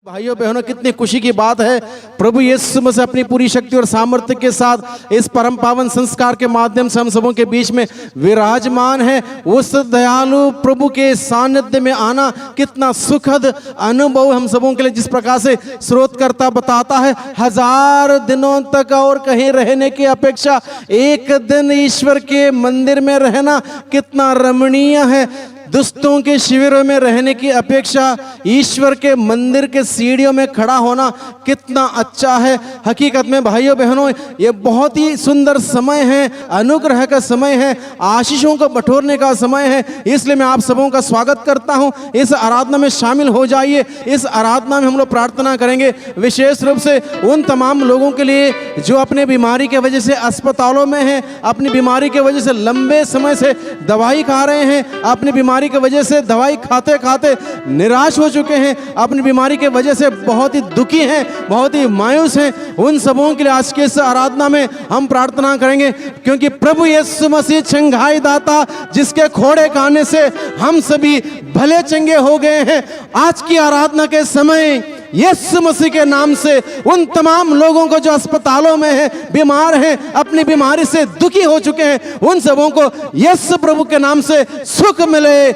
भाइयों बहनों, कितनी खुशी की बात है। प्रभु यीशु मसीह अपनी पूरी शक्ति और सामर्थ्य के साथ इस परम पावन संस्कार के माध्यम से हम सबों के बीच में विराजमान है। उस दयालु प्रभु के सानिध्य में आना कितना सुखद अनुभव हम सबों के लिए। जिस प्रकार से स्रोतकर्ता बताता है, 1000 दिनों तक और कहीं रहने की अपेक्षा एक दिन ईश्वर के मंदिर में रहना कितना रमणीय है। दुष्टों के शिविरों में रहने की अपेक्षा ईश्वर के मंदिर के सीढ़ियों में खड़ा होना कितना अच्छा है। हकीकत में भाइयों बहनों, ये बहुत ही सुंदर समय है, अनुग्रह का समय है, आशीषों को बटोरने का समय है। इसलिए मैं आप सबों का स्वागत करता हूं। इस आराधना में शामिल हो जाइए। इस आराधना में हम लोग प्रार्थना करेंगे विशेष रूप से उन तमाम लोगों के लिए जो अपने बीमारी के वजह से अस्पतालों में हैं, अपनी बीमारी के वजह से लंबे समय से दवाई खा रहे हैं, अपनी बीमारी की वजह से दवाई खाते खाते निराश हो चुके हैं, अपनी बीमारी के वजह से बहुत ही दुखी हैं, बहुत ही मायूस हैं। उन सबों के लिए आज के इस आराधना में हम प्रार्थना करेंगे, क्योंकि प्रभु यीशु मसीह चंगाई दाता, जिसके खोड़े खाने से हम सभी भले चंगे हो गए हैं। आज की आराधना के समय यीशु मसीह के नाम से उन तमाम लोगों को जो अस्पतालों में हैं, बीमार हैं, अपनी बीमारी से दुखी हो चुके हैं, उन सबों को यीशु प्रभु के नाम से सुख मिले,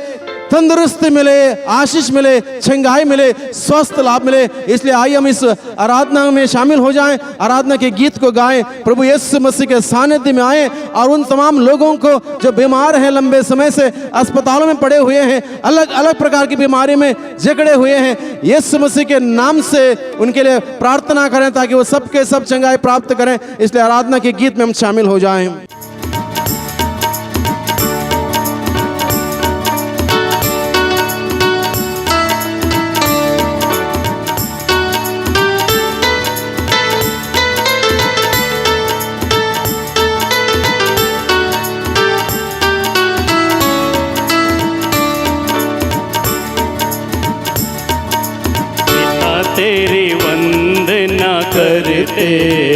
तंदुरुस्ती मिले, आशीष मिले, चंगाई मिले, स्वस्थ लाभ मिले। इसलिए आइए हम इस आराधना में शामिल हो जाएं, आराधना के गीत को गाएं, प्रभु यीशु मसीह के सानिध्य में आएं और उन तमाम लोगों को जो बीमार हैं, लंबे समय से अस्पतालों में पड़े हुए हैं, अलग अलग प्रकार की बीमारी में जकड़े हुए हैं, यीशु मसीह के नाम से उनके लिए प्रार्थना करें ताकि वो सबके सब चंगाई प्राप्त करें। इसलिए आराधना के गीत में हम शामिल हो जाएं। तेरी वंदना करते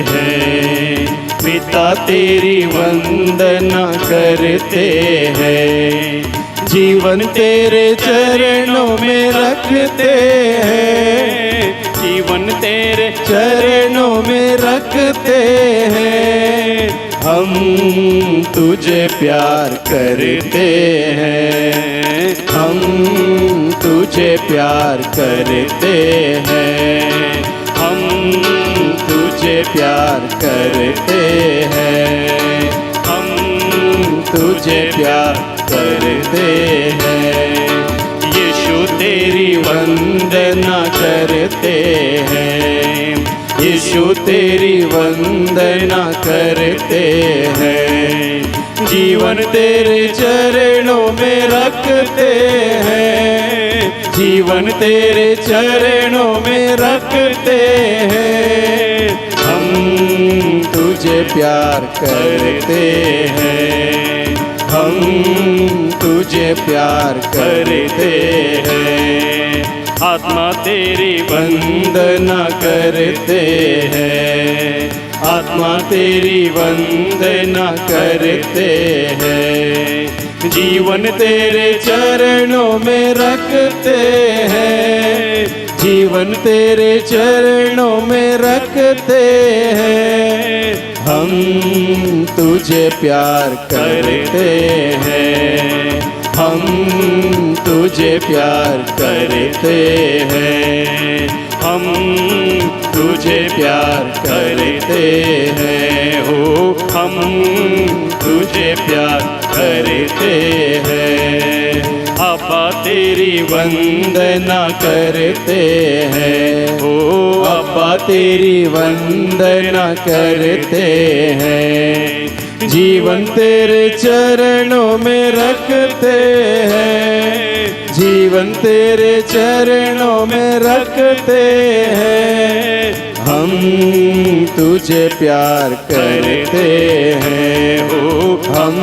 हैं, पिता तेरी वंदना करते हैं, जीवन तेरे चरणों में रखते हैं, जीवन तेरे चरणों में रखते हैं। हम तुझे प्यार करते हैं, हम तुझे प्यार करते हैं, हम तुझे प्यार करते हैं, हम तुझे प्यार करते हैं। यीशु तेरी वंदना करते हैं, यीशु तेरी वंदना करते हैं, जीवन तेरे चरणों में रखते हैं, जीवन तेरे चरणों में रखते हैं। हम तुझे प्यार करते हैं, हम तुझे प्यार करते हैं, आत्मा तेरी वंदना करते हैं, आत्मा तेरी वंदना करते हैं, जीवन तेरे चरणों में रखते हैं, जीवन तेरे चरणों में रखते हैं। हम तुझे प्यार करते हैं, हम तुझे प्यार करते हैं, हम तुझे प्यार करते हैं, हो हम तुझे प्यार करते हैं। अब्बा तेरी वंदना करते हैं, हो अब्बा तेरी वंदना करते हैं, जीवन तेरे चरणों में रखते हैं, जीवन तेरे चरणों में रखते हैं। हम तुझे प्यार करते हैं, हो हम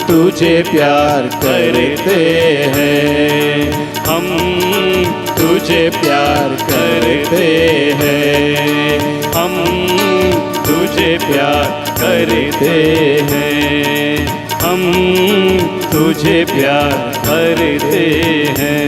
तुझे प्यार करते हैं, हम तुझे प्यार करते हैं, हम तुझे प्यार करते हैं, हम तुझे प्यार करते हैं।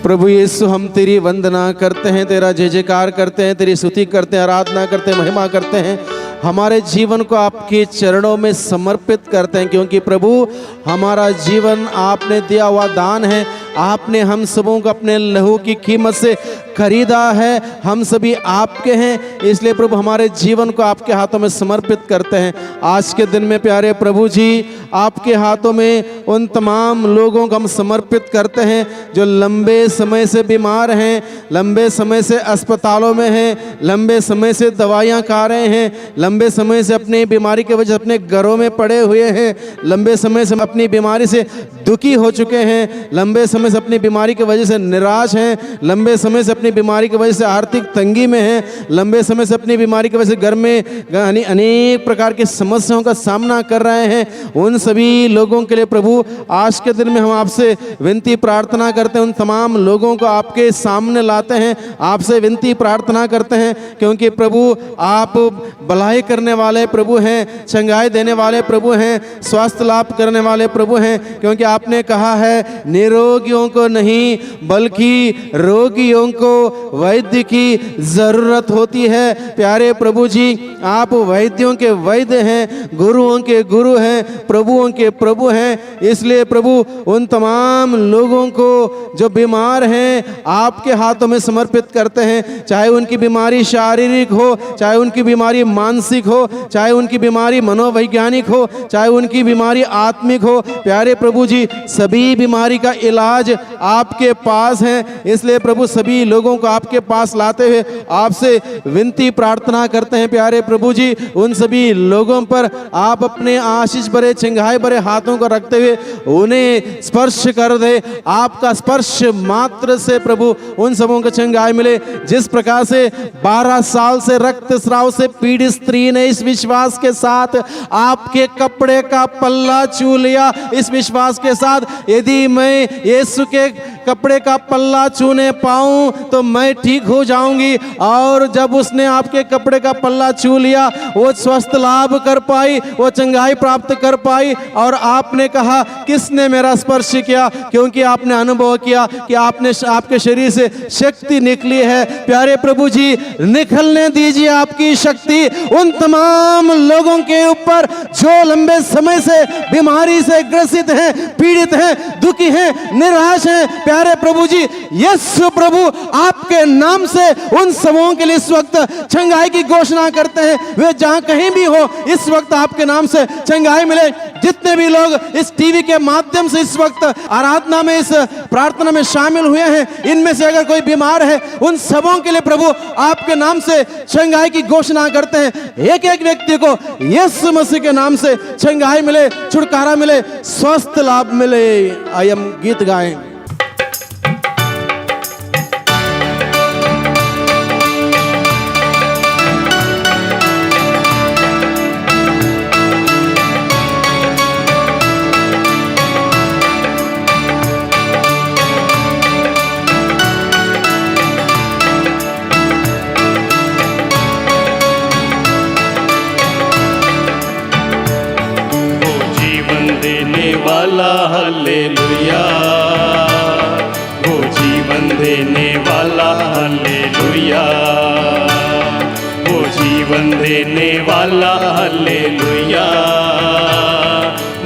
प्रभु यीशु हम तेरी वंदना करते हैं, तेरा जय जयकार करते हैं, तेरी स्तुति करते हैं, आराधना करते हैं, महिमा करते हैं। हमारे जीवन को आपके चरणों में समर्पित करते हैं, क्योंकि प्रभु हमारा जीवन आपने दिया हुआ दान है। आपने हम सबों को अपने लहू की कीमत से खरीदा है, हम सभी आपके हैं। इसलिए प्रभु हमारे जीवन को आपके हाथों में समर्पित करते हैं। आज के दिन में प्यारे प्रभु जी, आपके हाथों में उन तमाम लोगों को हम समर्पित करते हैं जो लंबे समय से बीमार हैं, लंबे समय से अस्पतालों में हैं, लंबे समय से दवाइयाँ खा रहे हैं, लंबे समय से अपनी बीमारी की वजह से अपने घरों में पड़े हुए हैं, लंबे समय से अपनी बीमारी से दुखी हो चुके हैं, लंबे समय से अपनी बीमारी की वजह से निराश हैं, लंबे समय से अपनी बीमारी की वजह से आर्थिक तंगी में हैं, लंबे समय से अपनी बीमारी की वजह से घर में अनेक प्रकार की समस्याओं का सामना कर रहे हैं। उन सभी लोगों के लिए प्रभु आज के दिन में हम आपसे विनती प्रार्थना करते हैं, उन तमाम लोगों को आपके सामने लाते हैं, आपसे विनती प्रार्थना करते हैं, क्योंकि प्रभु आप भलाई करने वाले प्रभु हैं, चंगाई देने वाले प्रभु हैं, स्वास्थ्य लाभ करने वाले प्रभु हैं। क्योंकि आपने कहा है निरोगियों को नहीं बल्कि रोगियों को वैद्य की जरूरत होती है। प्यारे प्रभु जी, आप वैद्यों के वैद्य हैं, गुरुओं के गुरु हैं, प्रभुओं के प्रभु हैं। इसलिए प्रभु उन तमाम लोगों को जो बीमार हैं आपके हाथों में समर्पित करते हैं, चाहे उनकी बीमारी शारीरिक हो, चाहे उनकी बीमारी मानसिक हो, चाहे उनकी बीमारी मनोवैज्ञानिक हो, चाहे उनकी बीमारी आत्मिक हो। प्यारे प्रभु जी, सभी बीमारी का इलाज आपके पास है। इसलिए प्रभु सभी लोगों को आपके पास लाते हुए आपसे विनती प्रार्थना करते हैं। प्यारे प्रभु जी, उन सभी लोगों पर आप अपने आशीष भरे चंगाई भरे हाथों को रखते हुए उन्हें स्पर्श कर दे। आपका स्पर्श मात्र से प्रभु उन सबों को चंगाई मिले। जिस प्रकार से 12 साल से रक्तस्राव से पीड़ित स्त्री ने इस विश्वास के साथ आपके कपड़े का पल्ला छू लिया, इस विश्वास के साथ यदि मैं यीशु के कपड़े का पल्ला छूने पाऊं तो मैं ठीक हो जाऊंगी, और जब उसने आपके कपड़े का पल्ला छू लिया वो स्वस्थ लाभ कर पाई, वो चंगाई प्राप्त कर पाई। और आपने कहा किसने मेरा स्पर्श किया, क्योंकि आपने अनुभव किया कि आपने आपके शरीर से शक्ति निकली है। प्यारे प्रभु जी, निकलने दीजिए आपकी शक्ति उन तमाम लोगों के ऊपर जो लंबे समय से बीमारी से ग्रसित हैं, पीड़ित हैं, दुखी हैं, निराश हैं। प्यारे प्रभु जी, यीशु प्रभु आपके नाम से उन सबों के लिए इस वक्त चंगाई की घोषणा करते हैं। वे जहां कहीं भी हो इस वक्त आपके नाम से चंगाई मिले। जितने भी लोग इस टीवी के माध्यम से इस वक्त आराधना में, इस प्रार्थना में शामिल हुए हैं, इनमें से अगर कोई बीमार है उन सबों के लिए प्रभु आपके नाम से चंगाई की घोषणा करते हैं। एक एक व्यक्ति को यीशु मसीह के नाम से चंगाई मिले, छुटकारा मिले, स्वस्थ लाभ मिले। आइए हम गीत गाएं। हालेलुया, वो जीवन देने वाला हालेलुया, वो जीवन देने वाला हालेलुया,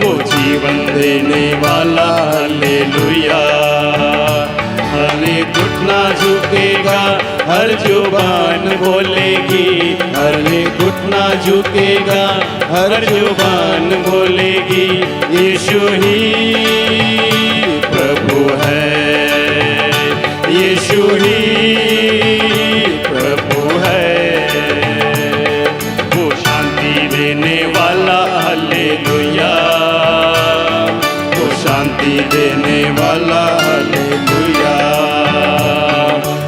वो जीवन देने वाला हालेलुया। हर एक घुटना झुकेगा, हर जुबान बोलेगी, हर एक घुटना झुकेगा, हर जुबान बोलेगी, यीशु ही प्रभु है, यीशु ही प्रभु है। वो शांति देने वाला हालेलुया, वो शांति देने वाला हालेलुया,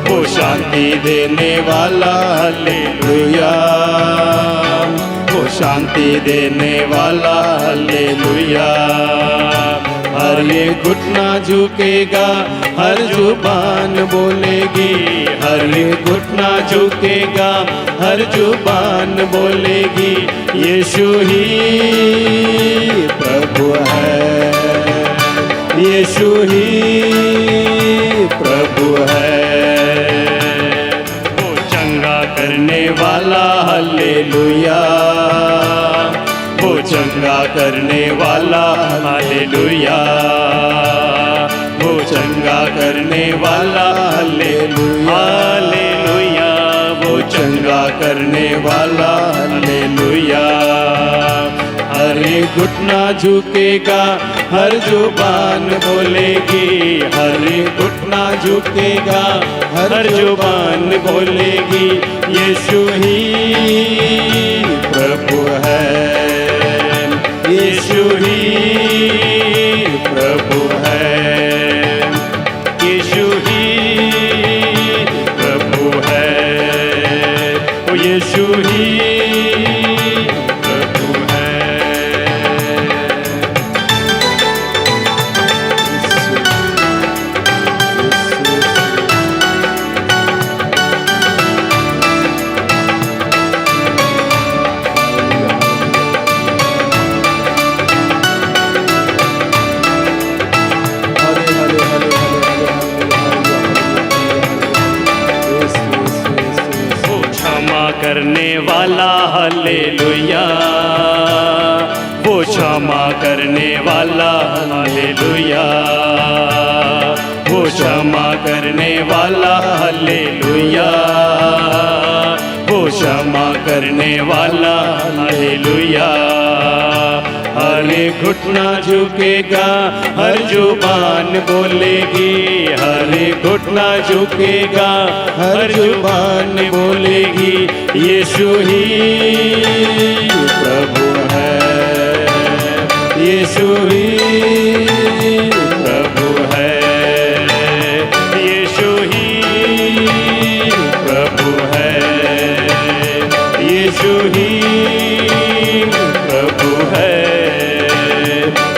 वो शांति देने वाला हालेलुया, वो शांति देने वाला हालेलुया। हर एक घुटना झुकेगा, हर जुबान बोलेगी, हर एक घुटना झुकेगा, हर जुबान बोलेगी, यीशु ही प्रभु है, यीशु ही प्रभु प्रभु है। वो चंगा करने वाला हालेलुया, वो चंगा करने वाला हालेलुया, वो चंगा करने वाला हालेलुया, हालेलुया, वो चंगा करने वाला हालेलुया। हर एक घुटना झुकेगा, हर जुबान बोलेगी, हर एक घुटना झुकेगा, हर जुबान बोलेगी, यीशु ही प्रभु है, यीशु ही प्रभु है, यीशु ही प्रभु है, ओ यीशु ही प्रभु है। वो क्षमा करने वाला हालेलुया, वो क्षमा करने वाला हालेलुया, वो क्षमा करने वाला हालेलुया, वो क्षमा करने वाला हालेलुया। हर एक घुटना झुकेगा, हर जुबान बोलेगी, हर एक घुटना झुकेगा, हर जुबान बोलेगी, यीशु ही प्रभु है, यीशु ही प्रभु है, यीशु ही प्रभु है, यीशु ही प्रभु है,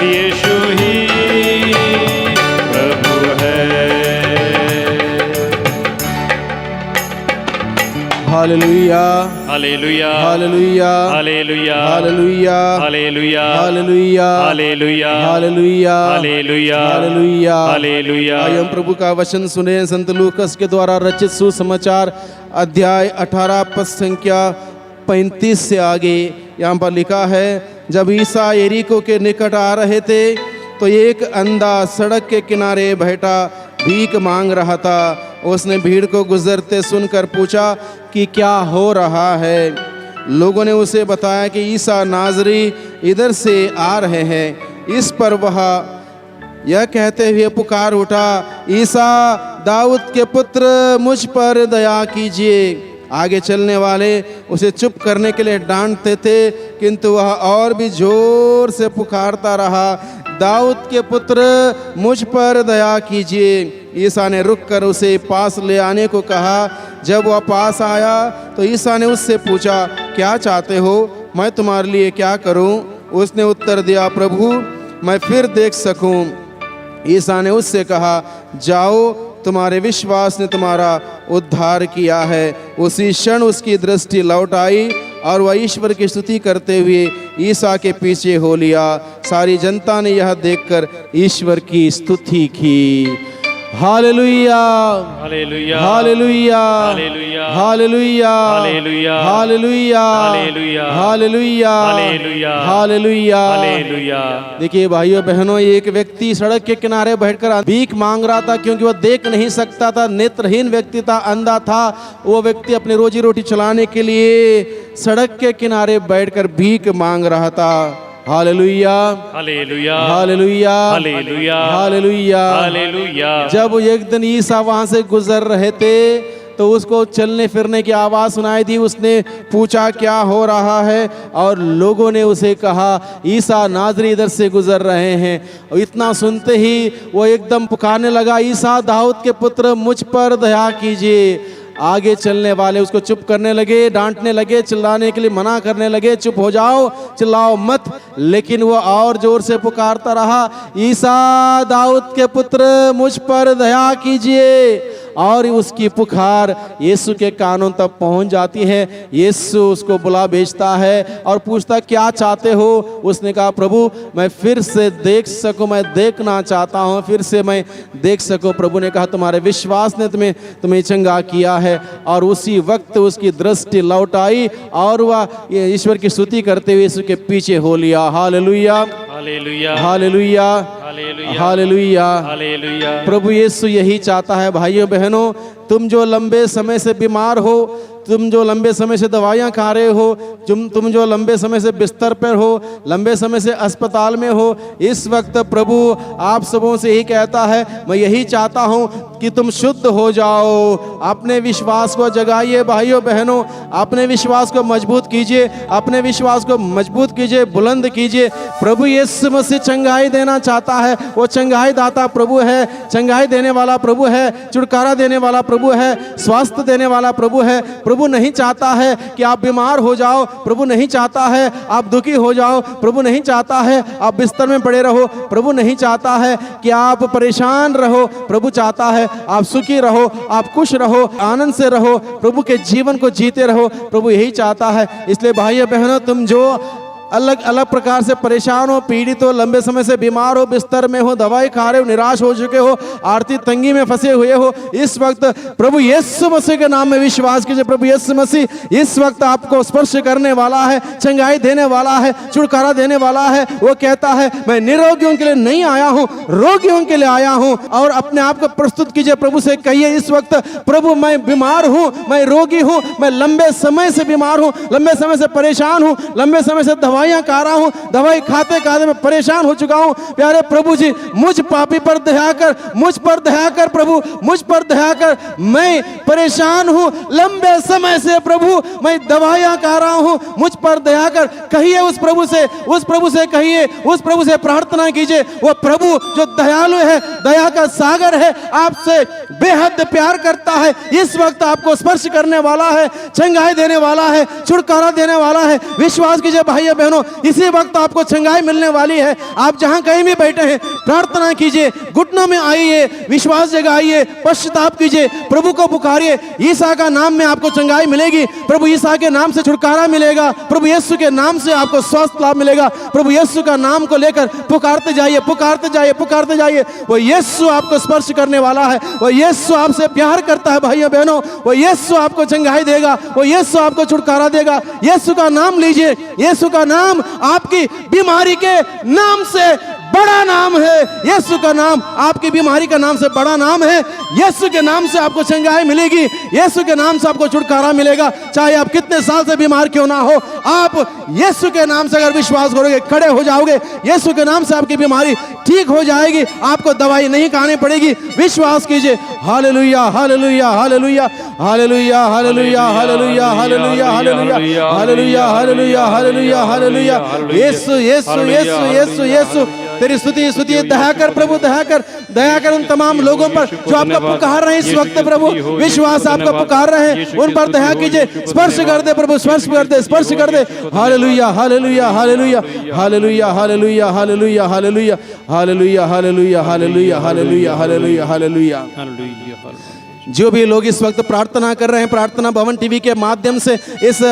यीशु ही प्रभु है। Hallelujah, hallelujah, hallelujah, hallelujah, hallelujah, hallelujah, hallelujah, hallelujah, hallelujah, hallelujah, hallelujah, hallelujah. आइए हम प्रभु का वचन सुने। संत लूकस के द्वारा रचित सुसमाचार अध्याय 18 पद संख्या 35 से आगे यहाँ पर लिखा है, जब ईसा यरीको के निकट आ रहे थे तो एक अंधा सड़क के किनारे बैठा भीख मांग रहा था। उसने भीड़ को गुजरते सुनकर पूछा कि क्या हो रहा है। लोगों ने उसे बताया कि ईसा नाजरी इधर से आ रहे हैं। इस पर वह यह कहते हुए पुकार उठा, ईसा दाऊद के पुत्र मुझ पर दया कीजिए। आगे चलने वाले उसे चुप करने के लिए डांटते थे, किंतु वह और भी जोर से पुकारता रहा, दाऊद के पुत्र मुझ पर दया कीजिए। ईसा ने रुककर उसे पास ले आने को कहा। जब वह पास आया तो ईसा ने उससे पूछा, क्या चाहते हो, मैं तुम्हारे लिए क्या करूं? उसने उत्तर दिया, प्रभु मैं फिर देख सकूं। ईसा ने उससे कहा, जाओ, तुम्हारे विश्वास ने तुम्हारा उद्धार किया है। उसी क्षण उसकी दृष्टि लौट आई और वह ईश्वर की स्तुति करते हुए ईसा के पीछे हो लिया। सारी जनता ने यह देखकर ईश्वर की स्तुति की। Hallelujah, hallelujah, hallelujah, hallelujah, hallelujah, hallelujah, hallelujah, hallelujah, hallelujah, hallelujah, hallelujah, hallelujah. देखिए भाइयों बहनों, एक व्यक्ति सड़क के किनारे बैठकर भीख मांग रहा था, क्योंकि वह देख नहीं सकता था, नेत्रहीन व्यक्ति था, अंधा था। वो व्यक्ति अपनी रोजी रोटी चलाने के लिए सड़क के किनारे बैठकर भीख मांग रहा था। Hallelujah, hallelujah, hallelujah, hallelujah, hallelujah, hallelujah. जब एक दिन ईसा वहां से गुजर रहे थे तो उसको चलने फिरने की आवाज़ सुनाई दी। उसने पूछा क्या हो रहा है, और लोगों ने उसे कहा ईसा नाजरी इधर से गुजर रहे हैं। और इतना सुनते ही वो एकदम पुकारने लगा, ईसा दाऊद के पुत्र मुझ पर दया कीजिए। आगे चलने वाले उसको चुप करने लगे, डांटने लगे, चिल्लाने के लिए मना करने लगे, चुप हो जाओ, चिल्लाओ मत। लेकिन वो और जोर से पुकारता रहा, ईसा दाऊद के पुत्र मुझ पर दया कीजिए। और उसकी पुकार यीशु के कानों तक पहुंच जाती है। यीशु उसको बुला भेजता है और पूछता क्या चाहते हो। उसने कहा प्रभु मैं फिर से देख सकूं, मैं देखना चाहता हूं, फिर से मैं देख सकूं। प्रभु ने कहा तुम्हारे विश्वास ने तुम्हें चंगा किया है। और उसी वक्त उसकी दृष्टि लौट आई और वह ईश्वर की स्तुति करते हुए यीशु के पीछे हो लिया। Hallelujah, hallelujah, hallelujah, hallelujah, hallelujah. Hallelujah. प्रभु यीशु यही चाहता है भाइयों बहनों, तुम जो लंबे समय से बीमार हो, तुम जो लंबे समय से दवाइयाँ खा रहे हो, तुम जो लंबे समय से बिस्तर पर हो, लंबे समय से अस्पताल में हो, इस वक्त प्रभु आप सबों से ही कहता है मैं यही चाहता हूँ कि तुम शुद्ध हो जाओ। अपने विश्वास को जगाइए भाइयों बहनों, अपने विश्वास को मजबूत कीजिए, अपने विश्वास को मजबूत कीजिए, बुलंद कीजिए। प्रभु यीशु मसीह चंगाई देना चाहता है। वो चंगाई दाता प्रभु है, चंगाई देने वाला प्रभु है, छुटकारा देने वाला प्रभु है, स्वास्थ्य देने वाला प्रभु है। प्रभु नहीं चाहता है कि आप बीमार हो जाओ, प्रभु नहीं चाहता है आप दुखी हो जाओ, प्रभु नहीं चाहता है आप बिस्तर में पड़े रहो, प्रभु नहीं चाहता है कि आप परेशान रहो। प्रभु चाहता है आप सुखी रहो, आप खुश रहो, आनंद से रहो, प्रभु के जीवन को जीते रहो। प्रभु यही चाहता है। इसलिए भाइयों बहनों, तुम जो अलग अलग प्रकार से परेशान हो, पीड़ित हो, लंबे समय से बीमार हो, बिस्तर में हो, दवाई खा रहे हो, निराश हो चुके हो, आर्थिक तंगी में फंसे हुए हो, इस वक्त प्रभु यीशु मसीह के नाम में विश्वास कीजिए। प्रभु यीशु मसीह इस वक्त आपको स्पर्श करने वाला है, चंगाई देने वाला है, छुटकारा देने वाला है। वो कहता है मैं निरोगियों के लिए नहीं आया हूँ, रोगियों के लिए आया हूँ। और अपने आप को प्रस्तुत कीजिए, प्रभु से कहिए इस वक्त प्रभु मैं बीमार हूँ, मैं रोगी हूँ, मैं लंबे समय से बीमार हूँ, लंबे समय से परेशान हूँ, लंबे समय से दवाइयाँ खा रहा हूँ, दवाई खाते खाते मैं परेशान हो चुका हूँ। प्यारे प्रभु जी मुझ पापी पर दया कर, मुझ पर दया कर प्रभु, मुझ पर दया कर। मैं परेशान हूँ लंबे समय से प्रभु, मैं दवाइयाँ खा रहा हूँ, मुझ पर दया कर। कहिए उस प्रभु से, उस प्रभु से कहिए, उस प्रभु से प्रार्थना कीजिए। वो प्रभु जो दयालु है, दया का सागर है, आपसे बेहद प्यार करता है। इस वक्त आपको स्पर्श करने वाला है, चंगाई देने वाला है, छुटकारा देने वाला है। विश्वास कीजिए भाइयों बहनों, इसी वक्त आपको चंगाई मिलने वाली है। आप जहां कहीं भी बैठे हैं प्रार्थना कीजिए, घुटनों में आइए, विश्वास जगाइए, पश्चाताप कीजिए, प्रभु को पुकारिए। ईसा का नाम में आपको चंगाई मिलेगी, प्रभु ईसा के नाम से छुटकारा मिलेगा, प्रभु यीशु के नाम से आपको स्वास्थ्य लाभ मिलेगा। प्रभु यीशु का नाम को लेकर पुकारते जाइए, पुकारते जाइए, पुकारते जाइए। वो यीशु आपको स्पर्श करने वाला है, वो यीशु आपसे प्यार करता है भाइयों बहनों। वो यीशु आपको चंगाई देगा, वो यीशु आपको छुटकारा देगा। यीशु का नाम लीजिए, यीशु का नाम आपकी बीमारी के नाम से बड़ा नाम है। यीशु का नाम आपकी बीमारी का नाम से बड़ा नाम है। यीशु के नाम से आपको चंगाई मिलेगी, यीशु के नाम से आपको छुटकारा मिलेगा। चाहे आप कितने साल से बीमार क्यों ना हो, आप यीशु के नाम से अगर विश्वास करोगे, खड़े हो जाओगे, यीशु के नाम से आपकी बीमारी ठीक हो जाएगी, आपको दवाई नहीं खानी पड़ेगी। विश्वास कीजिए। Hallelujah, hallelujah, hallelujah, hallelujah, hallelujah, hallelujah, hallelujah, hallelujah, hallelujah, hallelujah, hallelujah, hallelujah. यीशु, यीशु, यीशु, यीशु, यीशु तेरी स्तुति, स्तुति। दया कर प्रभु, दया कर, दया कर उन तमाम लोगों पर जो आपका पुकार रहे हैं इस वक्त प्रभु, विश्वास आपका पुकार रहे हैं, उन पर दया कीजिए। स्पर्श कर दे प्रभु, स्पर्श कर दे, स्पर्श कर दे। Hallelujah, hallelujah, hallelujah, hallelujah, hallelujah, hallelujah, hallelujah, hallelujah, hallelujah, hallelujah, hallelujah, hallelujah, hallelujah. जो भी लोग इस वक्त प्रार्थना कर रहे हैं, प्रार्थना भवन टीवी के माध्यम से इस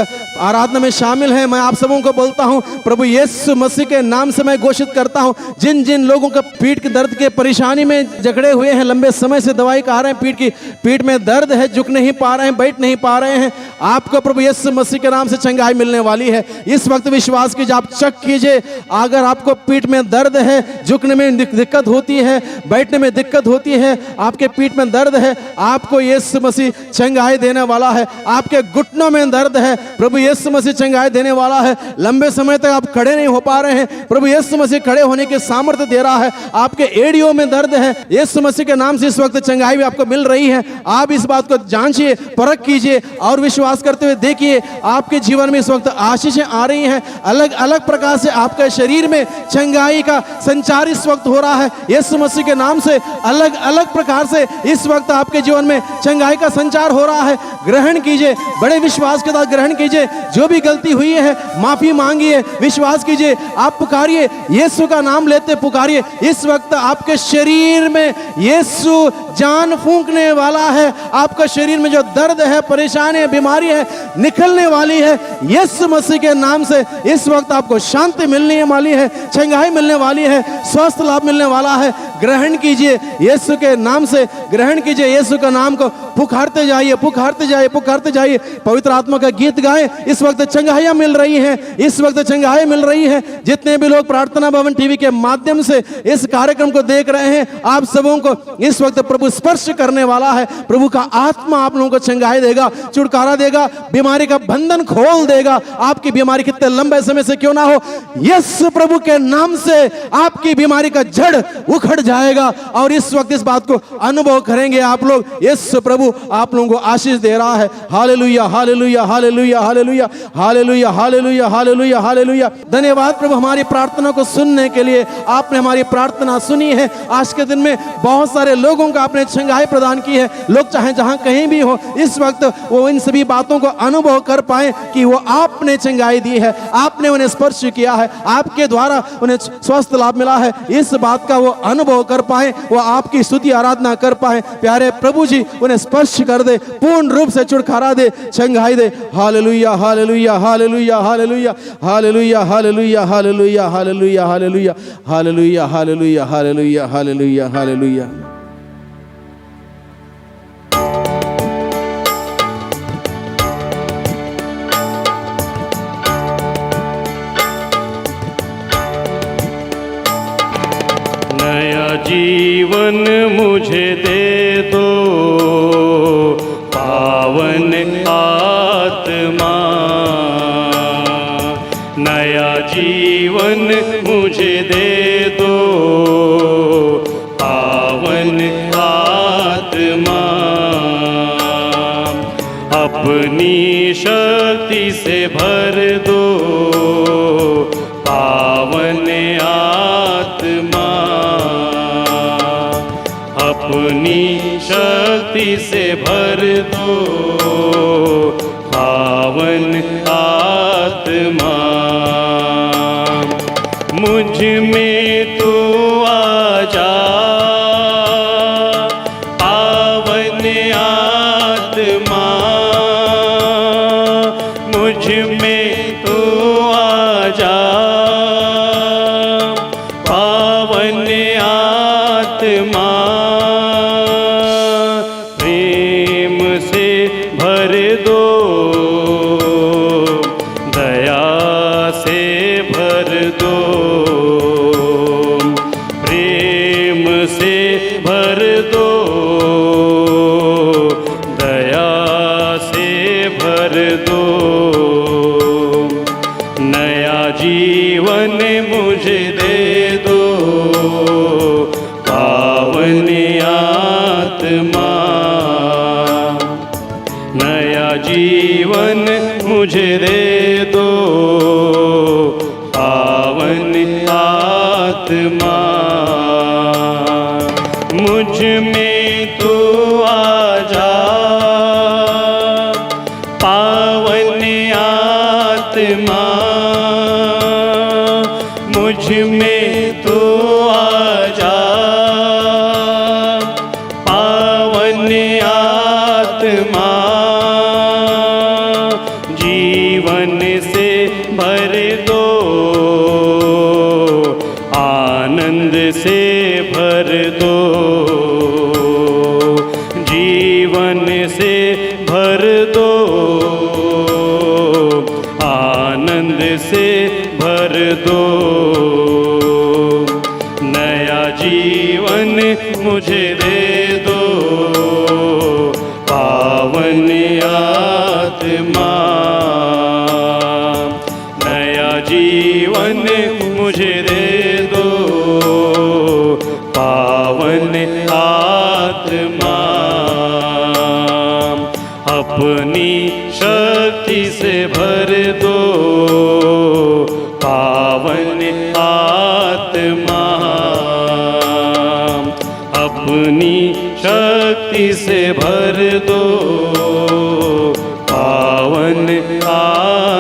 आराधना में शामिल हैं, मैं आप सबों को बोलता हूं, प्रभु यीशु मसीह के नाम से मैं घोषित करता हूं, जिन जिन लोगों का पीठ के दर्द के परेशानी में जकड़े हुए हैं, लंबे समय से दवाई खा रहे हैं, पीठ में दर्द है, झुक नहीं पा रहे हैं, बैठ नहीं पा रहे हैं, आपको प्रभु यीशु मसीह के नाम से चंगाई मिलने वाली है। इस वक्त विश्वास कीजिए, आप चेक कीजिए। अगर आपको पीठ में दर्द है, झुकने में दिक्कत होती है, बैठने में दिक्कत होती है, आपके पीठ में दर्द है, आपको यीशु मसीह चंगाई देने वाला है। आपके घुटनों में दर्द है, प्रभु यीशु मसीह चंगाई देने वाला है। लंबे समय तक आप खड़े नहीं हो पा रहे हैं, प्रभु यीशु मसीह खड़े होने के सामर्थ्य दे रहा है। आपके एड़ियों में दर्द है, यीशु मसीह के नाम से इस वक्त चंगाई भी आपको मिल रही है। आप इस बात को जांचिए, परख कीजिए और विश्वास करते हुए देखिए, आपके जीवन में इस वक्त आशीषें आ रही हैं। अलग अलग प्रकार से आपके शरीर में चंगाई का संचार इस वक्त हो रहा है। यीशु मसीह के नाम से अलग अलग प्रकार से इस वक्त आपके जीवन में चंगाई का संचार हो रहा है। ग्रहण कीजिए, बड़े विश्वास के साथ ग्रहण कीजिए। जो भी गलती हुई है माफी मांगिए, विश्वास कीजिए, आप पुकारिए, यीशु का नाम लेते पुकारिए। इस वक्त आपके शरीर में यीशु जान फूंकने वाला है। आपका शरीर में जो दर्द है, परेशानी है, बीमारी है, निकलने वाली है यीशु मसीह के नाम से। इस वक्त आपको शांति मिलने वाली है, चंगाई मिलने वाली है, स्वस्थ लाभ मिलने वाला है। ग्रहण कीजिए यीशु के नाम से, ग्रहण कीजिए यीशु का नाम को, पुकारते जाइए, पुकारते जाइए, पुकारते जाइए। पवित्र आत्मा का गीत गाएं। इस वक्त चंगाइयां मिल रही हैं, इस वक्त चंगाई मिल रही है। जितने भी लोग प्रार्थना भवन टीवी के माध्यम से इस कार्यक्रम को देख रहे हैं, आप सबों को इस वक्त प्रभु स्पर्श करने वाला है। प्रभु का आत्मा आप लोगों को चंगाई देगा, छुटकारा देगा, बीमारी का बंधन खोल देगा। आपकी बीमारी कितने लंबे समय से क्यों ना हो, यीशु प्रभु के नाम से आपकी बीमारी का जड़ उखड़ जाएगा। और इस वक्त इस बात को अनुभव करेंगे आप लोग। यीशु प्रभु आप लोगों को आशीष दे रहा है। Hallelujah, hallelujah, hallelujah, hallelujah, hallelujah, hallelujah, hallelujah, hallelujah. धन्यवाद प्रभु हमारी प्रार्थना को सुनने के लिए। आपने हमारी प्रार्थना सुनी है। आज के दिन में बहुत सारे लोगों को आपने चंगाई प्रदान की है। लोग चाहे जहां कहीं भी हो, इस वक्त वो इन सभी बातों को अनुभव कर पाए कि वो आपने चंगाई दी है, आपने उन्हें स्पर्श किया है, आपके द्वारा उन्हें स्वस्थ लाभ मिला है। इस बात का वो अनुभव कर पाए, वो आपकी स्तुति आराधना कर पाए। प्यारे प्रभु जी उन्हें स्पर्श कर दे, पूर्ण रूप से छुटकारा दे, चंगाई दे। Hallelujah, hallelujah, hallelujah, hallelujah, hallelujah, hallelujah, hallelujah, hallelujah, hallelujah, hallelujah, hallelujah, hallelujah, hallelujah, hallelujah. नया जीवन मुझे दे दो, पावन आत्मा। नया जीवन मुझे दे दो, पावन आत्मा। अपनी शक्ति से भर दो, पावन आत्मा। अपनी शक्ति से भर दो, पावन आत्मा। मुझ में तू आ जा, पावन आत्मा। मुझ में तू आ जा, पावन आत्मा। प्रेम से भर दो, दया से भर दो। प्रेम से भर दो, दया से भर दो। नया जीवन मुझे दे दो, पावन आत्मा। नया जीवन मुझे दे दो, पावन आत्मा। मुझ में तू आ जा, पावन आत्मा। मुझ में तू आ जा, पावन आत्मा। जीवन से भर दो, आनंद से भर दो। जीवन से भर दो, आनंद से भर दो। नया जीवन मुझे दे दो, पावन आत्मा। नया जीवन मुझे दे दो, पावन आत्मा। अपनी शक्ति से भर दो, पावन आत्मा। अपनी शक्ति से भर दो, पावन आत्मा।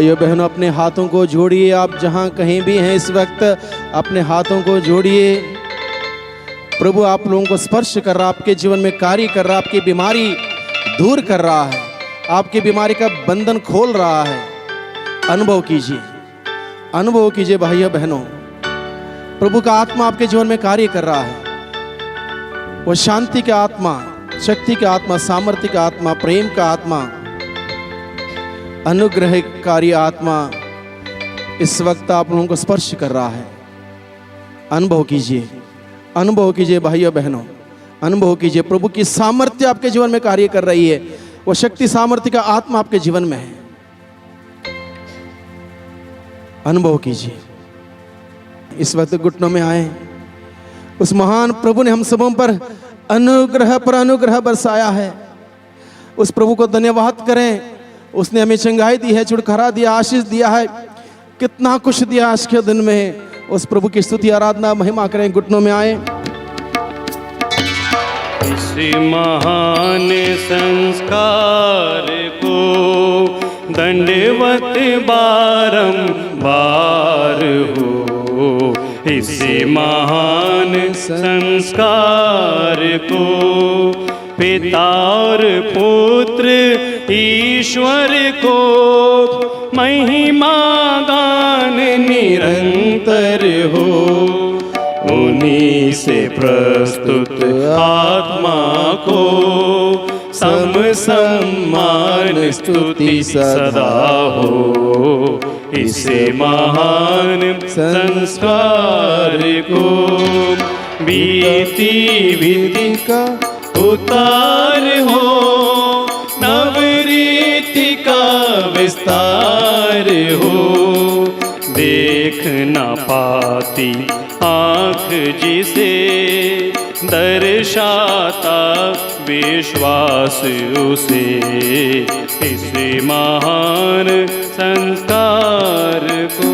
भाइयों बहनों, अपने हाथों को जोड़िए। आप जहां कहीं भी हैं इस वक्त अपने हाथों को जोड़िए। प्रभु आप लोगों को स्पर्श कर रहा, आपके जीवन में कार्य कर रहा, आपकी बीमारी दूर कर रहा है, आपकी बीमारी का बंधन खोल रहा है। अनुभव कीजिए, अनुभव कीजिए भाइयों बहनों, प्रभु का आत्मा आपके जीवन में कार्य कर रहा है। वो शांति का आत्मा, शक्ति का आत्मा, सामर्थ्य का आत्मा, प्रेम का आत्मा, अनुग्रहकारी आत्मा इस वक्त आप लोगों को स्पर्श कर रहा है। अनुभव कीजिए, अनुभव कीजिए भाइयों बहनों, अनुभव कीजिए। प्रभु की सामर्थ्य आपके जीवन में कार्य कर रही है। वो शक्ति सामर्थ्य का आत्मा आपके जीवन में है। अनुभव कीजिए। इस वक्त घुटनों में आए। उस महान प्रभु ने हम सबों पर अनुग्रह बरसाया है। उस प्रभु को धन्यवाद करें। उसने हमें चंगाई दी है, छुटकारा दिया, आशीष दिया है, कितना कुछ दिया आज के दिन में। उस प्रभु की स्तुति आराधना महिमा करें। घुटनों में आए। इस महान संस्कार को दंडवत बारंबार हो। इस महान संस्कार को पिता और पुत्र ईश्वर को महिमा गान निरंतर हो। उन्हीं से प्रस्तुत आत्मा को सम सम्मान स्तुति सदा हो। इस महान संस्कार को बीती विधि का उतार हो। नवरीति का विस्तार हो। देख न पाती आँख जिसे दर्शाता विश्वास उसे। इस महान संस्कार को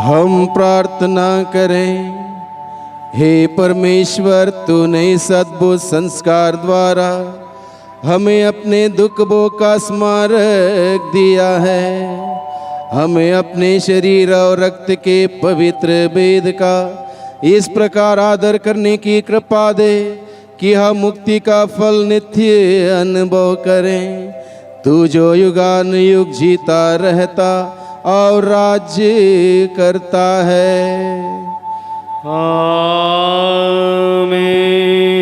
हम प्रार्थना करें। हे परमेश्वर, तूने इस अद्भुत संस्कार द्वारा हमें अपने दुख भोग का स्मारक दिया है। हमें अपने शरीर और रक्त के पवित्र वेद का इस प्रकार आदर करने की कृपा दे कि हम मुक्ति का फल नित्य अनुभव करें। तू जो युगानुयुग जीता रहता और राज्य करता है। आमीन।